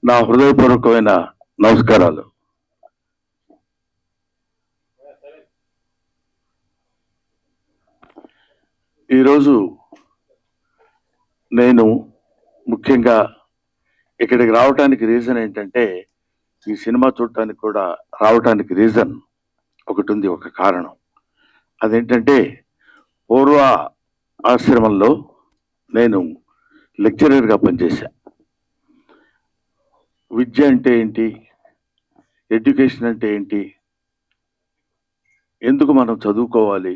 నా హృదయపూర్వకమైన నమస్కారాలు. ఈరోజు నేను ముఖ్యంగా ఇక్కడికి రావడానికి రీజన్ ఏంటంటే, ఈ సినిమా చూడటానికి కూడా రావడానికి రీజన్ ఒకటి ఉంది, ఒక కారణం. అదేంటంటే, పూర్వ ఆశ్రమంలో నేను లెక్చరర్గా పనిచేశా. విద్య అంటే ఏంటి, ఎడ్యుకేషన్ అంటే ఏంటి, ఎందుకు మనం చదువుకోవాలి,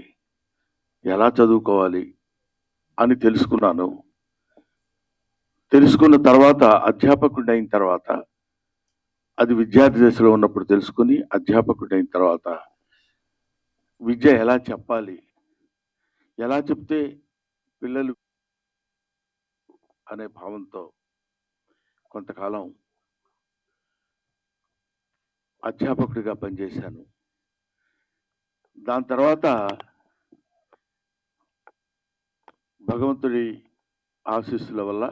ఎలా చదువుకోవాలి అని తెలుసుకున్నాను. తెలుసుకున్న తర్వాత అధ్యాపకుడు అయిన తర్వాత, అది విద్యార్థి దశలో ఉన్నప్పుడు తెలుసుకుని అధ్యాపకుడు అయిన తర్వాత విద్య ఎలా చెప్పాలి, ఎలా చెప్తే పిల్లలు అనే భావంతో కొంతకాలం అధ్యాపకుడిగా పనిచేశాను. దాని తర్వాత భగవంతుడి ఆశీస్సుల వల్ల,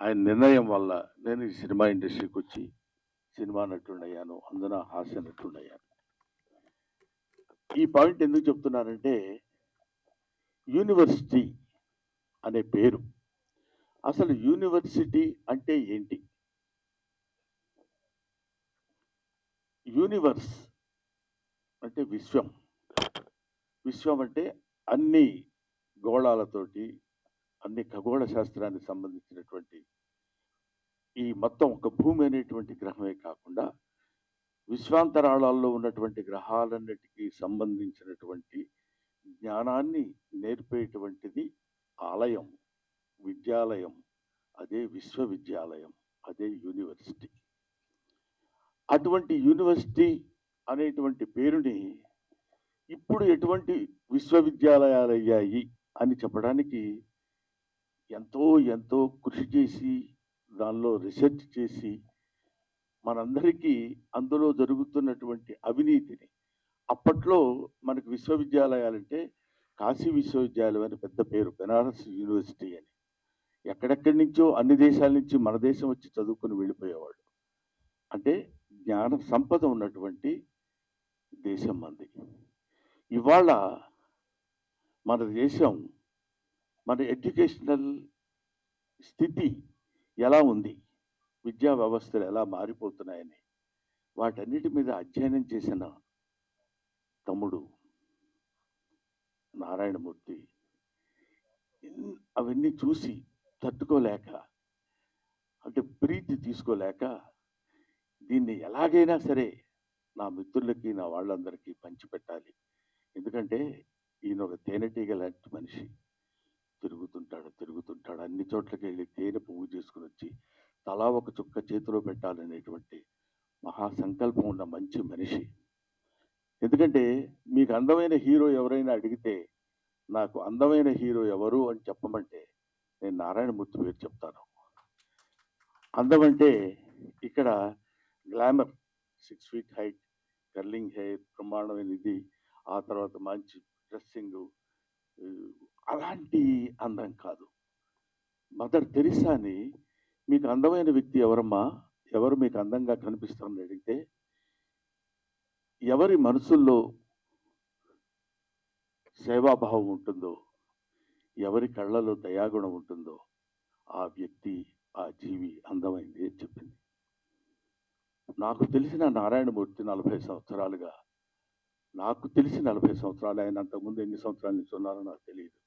ఆయన నిర్ణయం వల్ల నేను ఈ సినిమా ఇండస్ట్రీకి వచ్చి సినిమా నటుడయ్యాను, అందున హాస్య నటుడయ్యాను. ఈ పాయింట్ ఎందుకు చెప్తున్నానంటే, యూనివర్సిటీ అనే పేరు, అసలు యూనివర్సిటీ అంటే ఏంటి? యూనివర్స్ అంటే విశ్వం. విశ్వం అంటే అన్ని గోళాలతోటి, అన్ని ఖగోళ శాస్త్రానికి సంబంధించినటువంటి ఈ మొత్తం ఒక భూమి అనేటువంటి గ్రహమే కాకుండా విశ్వాంతరాళాల్లో ఉన్నటువంటి గ్రహాలన్నిటికీ సంబంధించినటువంటి జ్ఞానాన్ని నేర్పేటువంటిది ఆలయం, విద్యాలయం. అదే విశ్వవిద్యాలయం, అదే యూనివర్సిటీ. అటువంటి యూనివర్సిటీ అనేటువంటి పేరుని ఇప్పుడు ఎటువంటి విశ్వవిద్యాలయాలు అయ్యాయి అని చెప్పడానికి ఎంతో ఎంతో కృషి చేసి, దానిలో రీసెర్చ్ చేసి, మనందరికీ అందులో జరుగుతున్నటువంటి అవినీతిని, అప్పట్లో మనకు విశ్వవిద్యాలయాలంటే కాశీ విశ్వవిద్యాలయం అని పెద్ద పేరు, బెనారస్ యూనివర్సిటీ అని. ఎక్కడెక్కడి నుంచో అన్ని దేశాల నుంచి మన దేశం వచ్చి చదువుకుని వెళ్ళిపోయేవాళ్ళు. అంటే జ్ఞాన సంపద ఉన్నటువంటి దేశం మంది. ఇవాళ మన దేశం, మన ఎడ్యుకేషనల్ స్థితి ఎలా ఉంది, విద్యా వ్యవస్థలు ఎలా మారిపోతున్నాయని వాటన్నిటి మీద అధ్యయనం చేసిన తమ్ముడు నారాయణమూర్తి అవన్నీ చూసి తట్టుకోలేక, అంటే ప్రీతి తీసుకోలేక, దీన్ని ఎలాగైనా సరే నా మిత్రులకి, నా వాళ్ళందరికీ పంచిపెట్టాలి. ఎందుకంటే ఈయన ఒక తేనెటీగ లాంటి మనిషి. తిరుగుతుంటాడు అన్ని చోట్లకి వెళ్ళి తేనె పువ్వు చేసుకుని వచ్చి తలా ఒక చుక్క చేతిలో పెట్టాలనేటువంటి మహాసంకల్పం ఉన్న మంచి మనిషి. ఎందుకంటే మీకు అందమైన హీరో ఎవరైనా అడిగితే, నాకు అందమైన హీరో ఎవరు అని చెప్పమంటే నేను నారాయణమూర్తి పేరు చెప్తాను. అందం అంటే ఇక్కడ glamour, 6 feet height, curling hair, బ్రహ్మాండమైన ఇది, ఆ తర్వాత మంచి డ్రెస్సింగ్, అలాంటి అందం కాదు. మదర్ తెరిసాని, మీకు అందమైన వ్యక్తి ఎవరమ్మా, ఎవరు మీకు అందంగా కనిపిస్తారని అడిగితే, ఎవరి మనసుల్లో సేవాభావం ఉంటుందో, ఎవరి కళ్ళలో దయాగుణం ఉంటుందో ఆ వ్యక్తి, ఆ జీవి అందమైంది అని చెప్పింది. నాకు తెలిసిన నారాయణమూర్తి 40 సంవత్సరాలుగా, నాకు తెలిసి 40 సంవత్సరాలు, ఆయన అంతకుముందు ఎన్ని సంవత్సరాల నుంచి ఉన్నారో నాకు తెలియదు.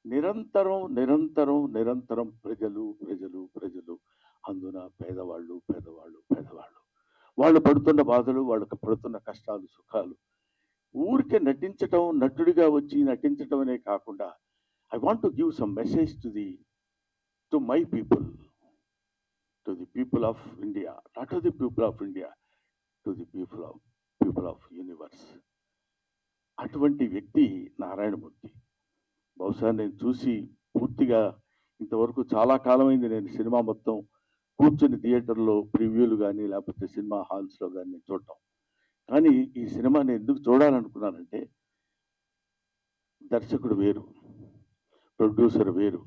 నిరంతరం నిరంతరం నిరంతరం ప్రజలు ప్రజలు ప్రజలు, అందున పేదవాళ్ళు పేదవాళ్ళు పేదవాళ్ళు, వాళ్ళు పడుతున్న బాధలు, వాళ్ళకి పడుతున్న కష్టాలు సుఖాలు, ఊరికే నటించటం, నటుడిగా వచ్చి నటించటం అనే కాకుండా, I want to give some message to my people, to the people of India, not to the people of India, to the people of universe. అటువంటి వ్యక్తి నారాయణమూర్తి. బహుశా నేను చూసి పూర్తిగా ఇంతవరకు చాలా కాలమైంది నేను సినిమా మొత్తం కూర్చొని థియేటర్లో ప్రివ్యూలు కానీ లేకపోతే సినిమా హాల్స్లో కానీ నేను చూడటం. కానీ ఈ సినిమాని ఎందుకు చూడాలనుకున్నానంటే, దర్శకుడు వేరు, ప్రొడ్యూసర్ వేరు,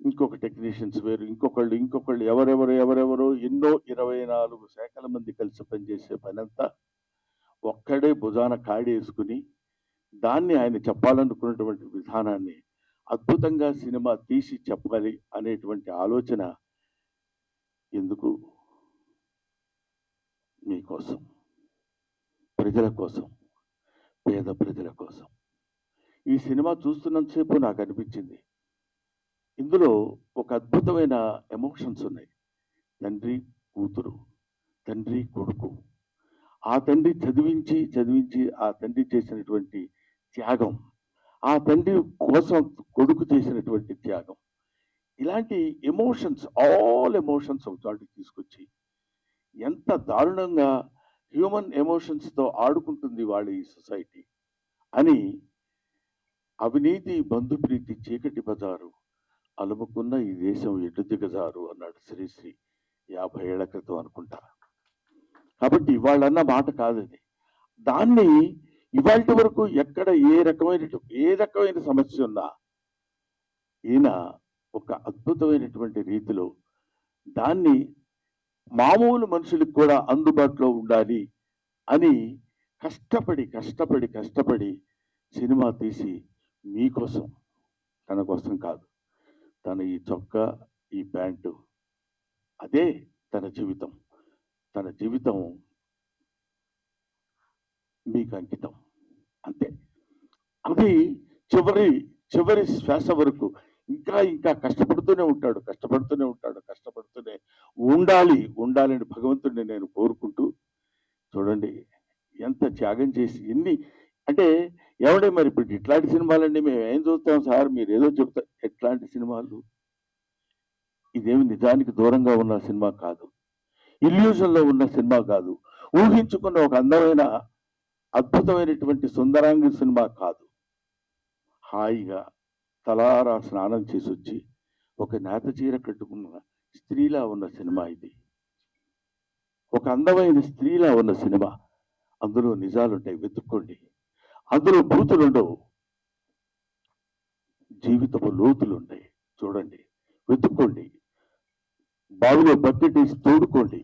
ఇంకొక టెక్నీషియన్స్ వేరు, ఇంకొకళ్ళు ఎవరెవరో ఎన్నో 24 శాఖల మంది కలిసి పనిచేసే పనంతా ఒక్కడే భుజాన కాడేసుకుని దాన్ని ఆయన చెప్పాలనుకున్నటువంటి విధానాన్ని అద్భుతంగా సినిమా తీసి చెప్పాలి అనేటువంటి ఆలోచన ఎందుకు? మీకోసం, ప్రజల కోసం, పేద ప్రజల కోసం. ఈ సినిమా చూస్తున్నంతసేపు నాకు అనిపించింది, ఇందులో ఒక అద్భుతమైన ఎమోషన్స్ ఉన్నాయి. తండ్రి కూతురు, తండ్రి కొడుకు, ఆ తండ్రి చదివించి ఆ తండ్రి చేసినటువంటి త్యాగం, ఆ తండ్రి కోసం కొడుకు చేసినటువంటి త్యాగం, ఇలాంటి ఎమోషన్స్, ఆల్ ఎమోషన్స్ ఒక చోటికి తీసుకొచ్చి ఎంత దారుణంగా హ్యూమన్ ఎమోషన్స్తో ఆడుకుంటుంది వాళ్ళ ఈ సొసైటీ అని, అవినీతి బంధుప్రీతి చీకటి బజారు అలుముకున్న ఈ దేశం ఎటు దిగజారు అన్నాడు శ్రీశ్రీ 50 ఏళ్ల క్రితం అనుకుంటా. కాబట్టి ఇవాళన్న మాట కాదని, దాన్ని ఇవాళ వరకు ఎక్కడ ఏ రకమైన సమస్య ఉన్నా ఈయన ఒక అద్భుతమైనటువంటి రీతిలో దాన్ని మామూలు మనుషులకు కూడా అందుబాటులో ఉండాలి అని కష్టపడి సినిమా తీసి మీకోసం, తన కోసం కాదు, తన ఈ చొక్కా, ఈ ప్యాంటు, అదే తన జీవితం మీకు అంకితం, అంతే. అది చివరి శ్వాస వరకు ఇంకా కష్టపడుతూనే ఉండాలని భగవంతుడిని నేను కోరుకుంటూ, చూడండి ఎంత త్యాగం చేసి ఎన్ని అంటే, ఎవడే మరి ఇప్పుడు ఇట్లాంటి సినిమాలండి మేము ఏం చూస్తాం సార్, మీరు ఏదో చెప్తారు. ఎట్లాంటి సినిమాలు? ఇదేమి నిజానికి దూరంగా ఉన్న సినిమా కాదు, ఇల్యూజన్లో ఉన్న సినిమా కాదు, ఊహించుకున్న ఒక అందమైన అద్భుతమైనటువంటి సుందరాంగి సినిమా కాదు. హాయిగా తలారా స్నానం చేసి వచ్చి ఒక నేత చీర కట్టుకున్న స్త్రీలా ఉన్న సినిమా ఇది, ఒక అందమైన స్త్రీలా ఉన్న సినిమా. అందులో నిజాలుంటాయి, వెతుక్కోండి. అందులో బూతులుండవు, జీవితపు లోతులుంటాయి. చూడండి, వెతుక్కోండి, బావిలో బకెట్ వేసి తోడుకోండి.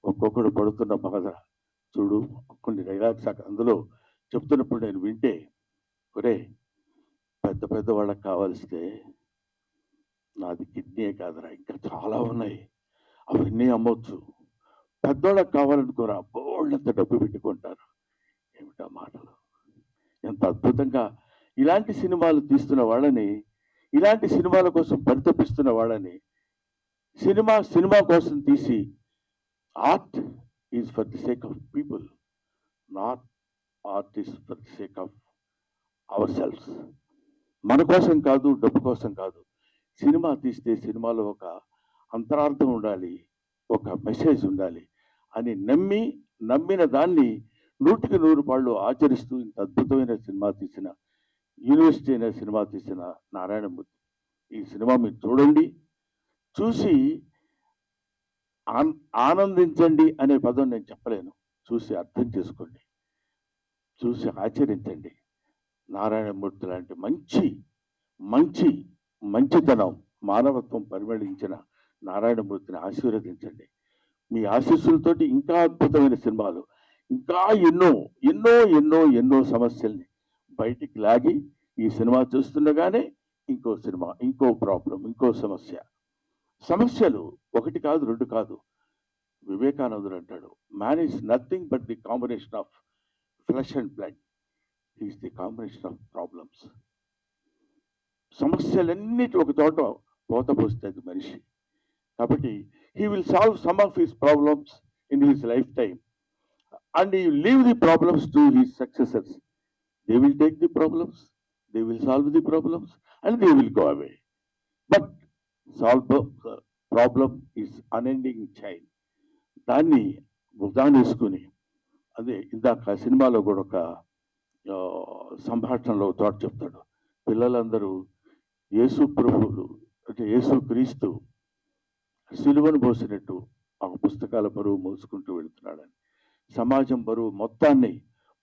ఒక్కొక్కడు పడుతున్న బాధ చూడు. కొన్ని డైలాగ్స్ అందులో చెప్తున్నప్పుడు నేను వింటే, ఒరే పెద్ద వాళ్ళకి కావాల్స్తే నాది కిడ్నీ కాదురా, ఇంకా చాలా ఉన్నాయి, అవన్నీ అమ్మొచ్చు. పెద్దోళ్ళకి కావాలనుకోరా, బోళ్ళంత డబ్బు పెట్టుకుంటారు. ఏమిటా మాటలు! ఎంత అద్భుతంగా ఇలాంటి సినిమాలు తీస్తున్న వాళ్ళని, ఇలాంటి సినిమాల కోసం పరితపిస్తున్న వాళ్ళని, సినిమా కోసం తీసి, art is for the sake of people, not art is for the sake of our selves. మన కోసం కాదు, డబ్బు కోసం కాదు. సినిమా తీస్తే సినిమాలో ఒక అంతరార్థం ఉండాలి, ఒక మెసేజ్ ఉండాలి అని నమ్మిన దాన్ని 100కి 100 పాళ్ళు ఆచరిస్తూ ఇంత అద్భుతమైన సినిమా తీసిన, యూనివర్సిటీ అయిన సినిమా తీసిన నారాయణమూర్తి. ఈ సినిమా మీరు చూడండి, చూసి ఆనందించండి అనే పదం నేను చెప్పలేను. చూసి అర్థం చేసుకోండి, చూసి ఆచరించండి. నారాయణమూర్తి లాంటి మంచితనం, మానవత్వం పరిమళించిన నారాయణమూర్తిని ఆశీర్వదించండి. మీ ఆశీస్సులతోటి ఇంకా అద్భుతమైన సినిమాలు, ఇంకా ఎన్నో సమస్యల్ని బయటికి లాగి, ఈ సినిమా చూస్తుండగానే ఇంకో సినిమా, ఇంకో ప్రాబ్లం, ఇంకో సమస్యలు 1 కాదు 2 కాదు. వివేకానందుడు అంటాడు, man is nothing but the combination of flesh and blood, is the combination of problems. సమస్యలన్నిటి ఒక చోట పోతపోస్తుంది మనిషి. కాబట్టి he will solve some of his problems in his lifetime and he will leave the problems to his successors. They will take the problems, they will solve the problems and they will go away. But problem is unending chain. దాన్ని వేసుకుని, అదే ఇందాక సినిమాలో కూడా ఒక సంభాషణలో చోట చెప్తాడు, పిల్లలందరూ యేసు ప్రభువులు అంటే యేసు క్రీస్తు సిలువను మోసినట్టు ఆ పుస్తకాల బరువు మోసుకుంటూ వెళుతున్నాడని, సమాజం బరువు మొత్తాన్ని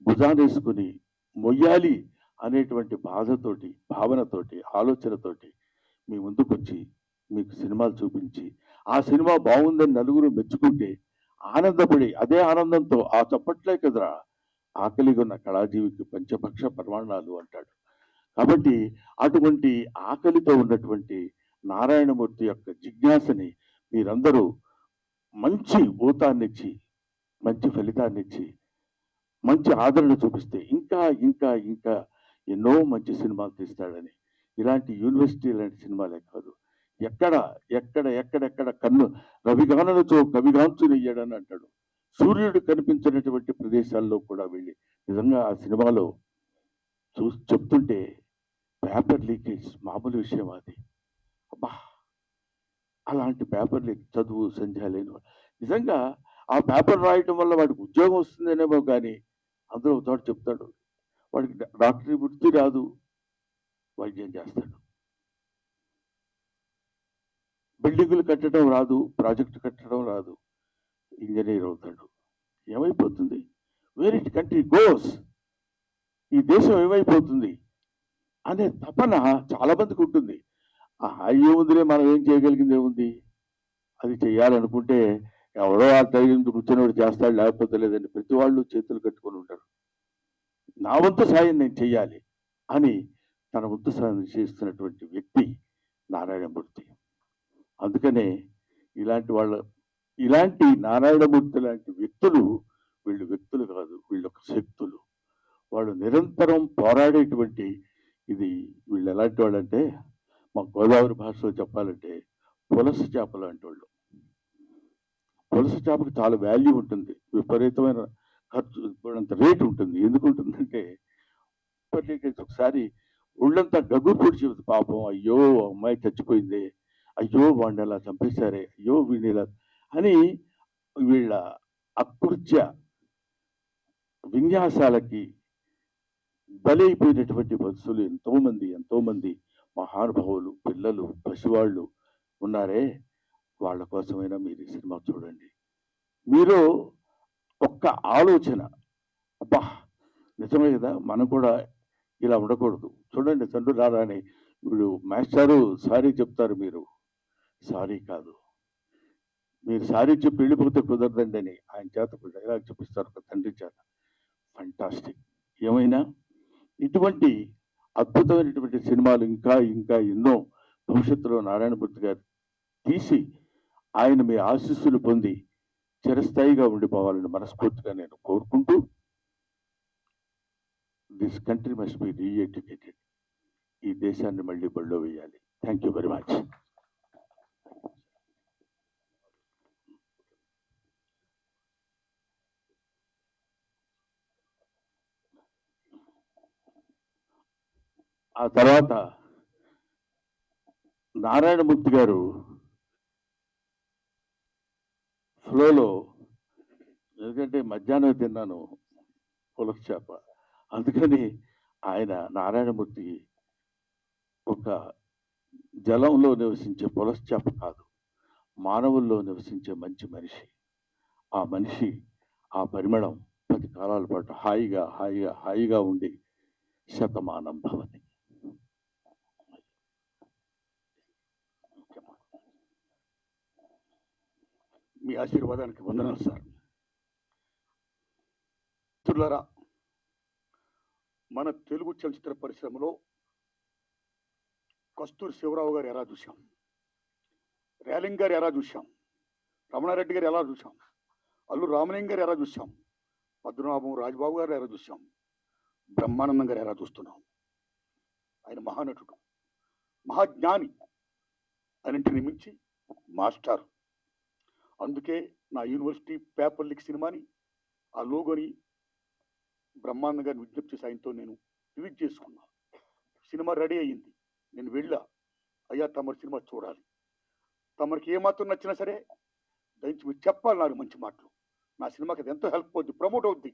భుజానేసుకుని మొయ్యాలి అనేటువంటి బాధతోటి, భావనతోటి, ఆలోచనతోటి మీ ముందుకొచ్చి మీకు సినిమాలు చూపించి ఆ సినిమా బాగుందని నలుగురు మెచ్చుకుంటే ఆనందపడి అదే ఆనందంతో ఆ చప్పట్లే కదరా ఆకలిగా ఉన్న కళాజీవికి పంచపక్ష ప్రమాణాలు అంటాడు. కాబట్టి అటువంటి ఆకలితో ఉన్నటువంటి నారాయణమూర్తి యొక్క జిజ్ఞాసని మీరందరూ మంచి ఊతాన్నిచ్చి మంచి ఫలితాన్నిచ్చి మంచి ఆదరణ చూపిస్తే ఇంకా ఇంకా ఇంకా ఎన్నో మంచి సినిమాలు తీస్తాడని, ఇలాంటి యూనివర్సిటీ లాంటి సినిమాలే కాదు, ఎక్కడ ఎక్కడెక్కడ కన్ను రవిగానలతో కవిగాంచునయ్యాడని అంటాడు. సూర్యుడు కనిపించినటువంటి ప్రదేశాల్లో కూడా వెళ్ళి నిజంగా ఆ సినిమాలో చెప్తుంటే పేపర్ లీకేజ్ మామూలు విషయం అది. అబ్బా, అలాంటి పేపర్ లీక్ చదువు సంధ్య లేని నిజంగా ఆ పేపర్ రాయటం వల్ల వాడికి ఉద్యోగం వస్తుందనేమో కానీ అందులో చోట చెప్తాడు వాడికి డాక్టరీ వృత్తి రాదు, వైద్యం చేస్తాడు. బిల్డింగులు కట్టడం రాదు, ప్రాజెక్టు కట్టడం రాదు, ఇంజనీర్ అవుతాడు. ఏమైపోతుంది? వేర్ ఇట్ కంట్రీ గోస్, ఈ దేశం ఏమైపోతుంది అనే తపన చాలా మందికి ఉంటుంది. ఏముందిలే, మనం ఏం చేయగలిగింది ఏముంది, అది చేయాలనుకుంటే ఎవరో ఆ టైం కూర్చొని చేస్తాడు, లేకపోతే లేదండి. ప్రతి వాళ్ళు చేతులు కట్టుకొని ఉంటారు. నా వంతు సాయం నేను చెయ్యాలి అని తన వంతు సాయం చేస్తున్నటువంటి వ్యక్తి నారాయణమూర్తి. అందుకనే ఇలాంటి నారాయణమూర్తి లాంటి వ్యక్తులు, వీళ్ళు వ్యక్తులు కాదు, వీళ్ళు ఒక శక్తులు. వాళ్ళు నిరంతరం పోరాడేటువంటి ఇది. వీళ్ళు ఎలాంటి వాళ్ళంటే మా గోదావరి భాషలో చెప్పాలంటే పులస చేపలు లాంటి వాళ్ళు. పులస చేపకి చాలా వాల్యూ ఉంటుంది, విపరీతమైన ఖర్చు అంత రేటు ఉంటుంది. ఎందుకు ఉంటుందంటే ఒకసారి ఒళ్ళంతా గగ్గు పొడిచేది పాపం. అయ్యో అమ్మాయి చచ్చిపోయింది, అయ్యో వాడిని అలా చంపేశారే, అయ్యో వీడిని ఇలా అని వీళ్ళ అకృత్య విన్యాసాలకి బలైపోయినటువంటి బస్సులు ఎంతోమంది మహానుభావులు, పిల్లలు, పసివాళ్ళు ఉన్నారే. వాళ్ళ కోసమైనా మీరు ఈ సినిమా చూడండి. మీరు ఒక్క ఆలోచన, అబ్బా నిజమే కదా, మనం కూడా ఇలా ఉండకూడదు. చూడండి, తండ్రి రాని వీడు మాస్టారు సారీ చెప్తారు, మీరు సారీ కాదు, మీరు సారీ చెప్పి వెళ్ళిపోతే కుదరదండి అని ఆయన చేత డైలాగ్ చూపిస్తారు ఒక తండ్రి చేత. ఫంటాస్టిక్. ఏమైనా ఇటువంటి అద్భుతమైనటువంటి సినిమాలు ఇంకా ఇంకా ఎన్నో భవిష్యత్తులో నారాయణమూర్తి గారు తీసి ఆయన మీ ఆశీస్సులు పొంది చిరస్థాయిగా ఉండిపోవాలని మనస్ఫూర్తిగా నేను కోరుకుంటూ, దిస్ కంట్రీ మస్ట్ బి రీఎడ్యుకేటెడ్. ఈ దేశాన్ని మళ్ళీ బడిలో వేయాలి. Thank you very much. ఆ తర్వాత నారాయణమూర్తి గారు ఫ్లోలో, ఎందుకంటే మధ్యాహ్నం తిన్నాను పులస చేప, అందుకని ఆయన నారాయణమూర్తి ఒక జలంలో నివసించే పులస చేప కాదు, మానవుల్లో నివసించే మంచి మనిషి. ఆ మనిషి ఆ పరిమళం 10 కాలాల పాటు హాయిగా హాయిగా హాయిగా ఉండి శతమానం భవతి. మీ ఆశీర్వాదానికి వందనాలు సార్. మిత్రులారా, మన తెలుగు చలచిత్ర పరిశ్రమలో కస్తూరి శివరావు గారు ఎలా చూశాం, రేలింగ్ గారు ఎలా చూశాం, రమణారెడ్డి గారు ఎలా చూశాం, అల్లు రామలింగ గారు ఎలా చూశాం, పద్మనాభం రాజబాబు గారు ఎలా చూశాం, బ్రహ్మానందం గారు ఎలా చూస్తున్నాం. ఆయన మహానటుడు, మహాజ్ఞాని, అన్నింటిని మించి మాస్టర్. అందుకే నా యూనివర్సిటీ పేపర్ లీక్ సినిమాని, ఆ లోగోని బ్రహ్మానందం గారిని విజ్ఞప్తి సాయంతో నేను రిలీజ్ చేసుకున్నా. సినిమా రెడీ అయ్యింది. నేను వెళ్ళా, అయ్యా తమరి సినిమా చూడాలి, తమరికి ఏమాత్రం నచ్చినా సరే దయచి మీరు చెప్పాలి నాకు మంచి మాటలు, నా సినిమాకి అది ఎంతో హెల్ప్ అవుద్ది, ప్రమోట్ అవుద్ది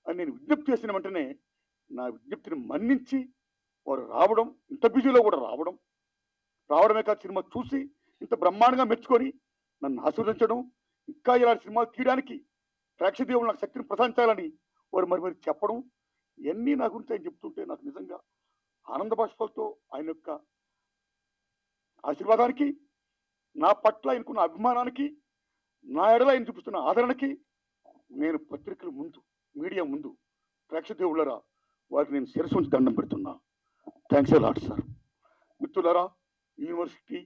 అని నేను విజ్ఞప్తి చేసిన వెంటనే నా విజ్ఞప్తిని మన్నించి వారు రావడం, ఇంత బిజీలో కూడా రావడమే కాదు, సినిమా చూసి ఇంత బ్రహ్మాండంగా మెచ్చుకొని నన్ను ఆశీర్వదించడం, ఇంకా ఇలాంటి సినిమాలు తీయడానికి ప్రేక్షదేవులు నాకు శక్తిని ప్రసాదించాలని వారు మరి చెప్పడం, ఇవన్నీ నా గురించి ఆయన చెప్తుంటే నాకు నిజంగా ఆనంద బాష్పాలతో ఆయన యొక్క ఆశీర్వాదానికి నా పట్ల ఆయనకున్న అభిమానానికి, నా ఎడల ఆయన చూపిస్తున్న ఆదరణకి నేను పత్రికల ముందు, మీడియా ముందు, ప్రేక్షక దేవుళ్ళరా వారికి నేను శిరస్సు ఉంచి దండం పెడుతున్నా. Thanks lot sir. మిత్రులారా, యూనివర్సిటీ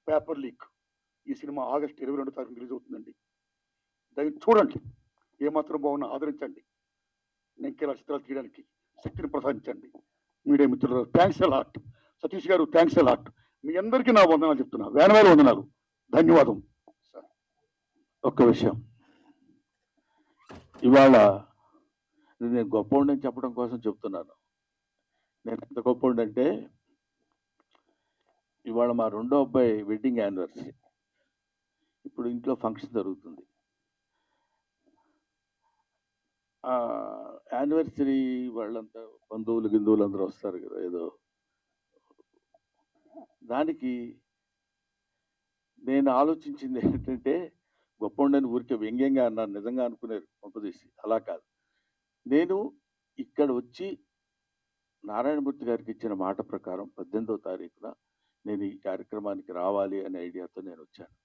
పేపర్ లీక్ ఈ సినిమా ఆగస్టు 22 తారీఖు రిలీజ్ అవుతుందండి. దయచేసి చూడండి, ఏమాత్రం బాగున్నా ఆదరించండి. నేను ఇంకేలా చిత్రాలు తీయడానికి శక్తిని ప్రసాదించండి. మీడియా మిత్రులు థ్యాంక్స్ లాట్. సతీష్ గారు థ్యాంక్స్ లాట్. మీ అందరికీ నా వందనాలు చెప్తున్నా, వేల వందనాలు. ధన్యవాదం సార్. ఒక్క విషయం, ఇవాళ నేను గొప్పోడిని చెప్పడం కోసం చెప్తున్నాను. నేను ఎంత గొప్పోడి అంటే, ఇవాళ మా రెండో అబ్బాయి వెడ్డింగ్ యానివర్సరీ. ఇప్పుడు ఇంట్లో ఫంక్షన్ జరుగుతుంది. యానివర్సరీ వాళ్ళంతా బంధువులు గిందువులు అందరూ వస్తారు కదా, ఏదో దానికి నేను ఆలోచించింది ఏంటంటే, గొప్పోడిని ఊరికే వ్యంగ్యంగా అన్నాను, నిజంగా అనుకునేది పంపదీసి. అలా కాదు, నేను ఇక్కడ వచ్చి నారాయణమూర్తి గారికి ఇచ్చిన మాట ప్రకారం 18వ తారీఖున నేను ఈ కార్యక్రమానికి రావాలి అనే ఐడియాతో నేను వచ్చాను.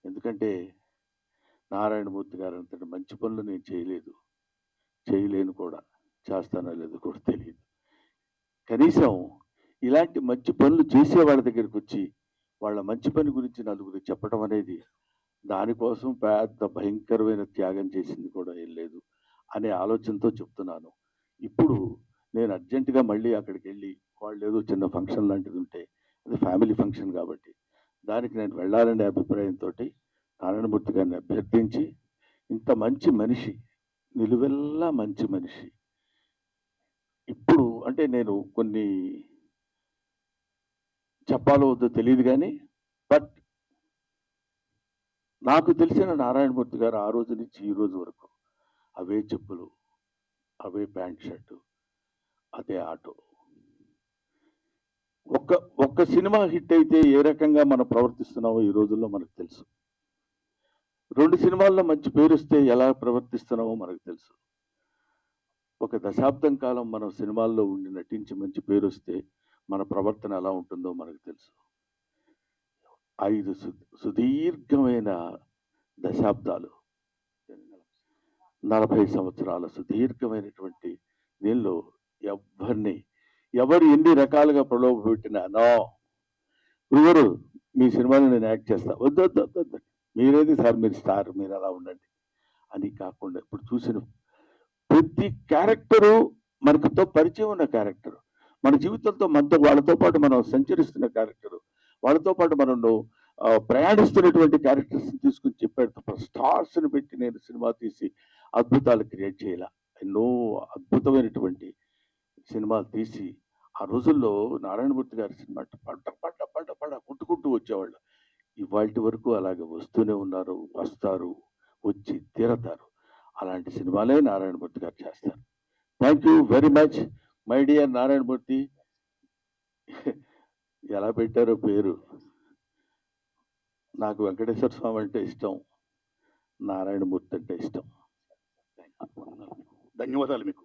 ఎందుకంటే నారాయణమూర్తి గారు అంతటి మంచి పనులు నేను చేయలేను కూడా, చేస్తానో లేదో కూడా తెలియదు. కనీసం ఇలాంటి మంచి పనులు చేసే వాళ్ళ దగ్గరికి వచ్చి వాళ్ళ మంచి పని గురించి నలుగురికి చెప్పడం అనేది, దానికోసం పెద్ద భయంకరమైన త్యాగం చేసింది కూడా ఏం లేదు అనే ఆలోచనతో చెప్తున్నాను. ఇప్పుడు నేను అర్జెంటుగా మళ్ళీ అక్కడికి వెళ్ళి, వాళ్ళు ఏదో చిన్న ఫంక్షన్ లాంటిది ఉంటే, అది ఫ్యామిలీ ఫంక్షన్ కాబట్టి దానికి నేను వెళ్ళాలనే అభిప్రాయంతో నారాయణమూర్తి గారిని అభ్యర్థించి, ఇంత మంచి మనిషి, నిలువెల్లా మంచి మనిషి, ఇప్పుడు అంటే నేను కొన్ని చెప్పాలో వద్దో తెలియదు కానీ, బట్ నాకు తెలిసిన నారాయణమూర్తి గారు ఆ రోజు నుంచి ఈ రోజు వరకు అవే చెప్పులు, అవే ప్యాంట్ షర్టు, అదే ఆటో. ఒక్క సినిమా హిట్ అయితే ఏ రకంగా మనం ప్రవర్తిస్తున్నామో ఈ రోజుల్లో మనకు తెలుసు. 2 సినిమాల్లో మంచి పేరు వస్తే ఎలా ప్రవర్తిస్తున్నామో మనకు తెలుసు. ఒక దశాబ్దం కాలం మనం సినిమాల్లో ఉండి నటించి మంచి పేరు వస్తే మన ప్రవర్తన ఎలా ఉంటుందో మనకు తెలుసు. 5 సుదీర్ఘమైన దశాబ్దాలు, 40 సంవత్సరాల సుదీర్ఘమైనటువంటి దీనిలో ఎవరు ఎన్ని రకాలుగా ప్రలోభ పెట్టినా, నో గురుగారు మీ సినిమాలో నేను యాక్ట్ చేస్తా, వద్దు మీరేది సార్, మీరు స్టార్, మీరు అలా ఉండండి అని కాకుండా, ఇప్పుడు చూసిన ప్రతి క్యారెక్టరు మనకుతో పరిచయం ఉన్న క్యారెక్టర్, మన జీవితంతో వాళ్ళతో పాటు మనం సంచరిస్తున్న క్యారెక్టర్, వాళ్ళతో పాటు మనం ప్రయాణిస్తున్నటువంటి క్యారెక్టర్స్ తీసుకుని చెప్పాడు తప్ప స్టార్స్ని పెట్టి నేను సినిమా తీసి అద్భుతాలు క్రియేట్ చేయాల. ఎన్నో అద్భుతమైనటువంటి సినిమాలు తీసి ఆ రోజుల్లో నారాయణమూర్తి గారి సినిమా పడ్డ కుట్టుకుంటూ వచ్చేవాళ్ళు. ఇవాళ వరకు అలాగే వస్తూనే ఉన్నారు, వస్తారు, వచ్చి తీరతారు. అలాంటి సినిమాలే నారాయణమూర్తి గారు చేస్తారు. Thank you very much my dear Narayanamurthy. ఎలా పెట్టారో పేరు, నాకు వెంకటేశ్వర స్వామి అంటే ఇష్టం, నారాయణమూర్తి అంటే ఇష్టం. ధన్యవాదాలు మీకు.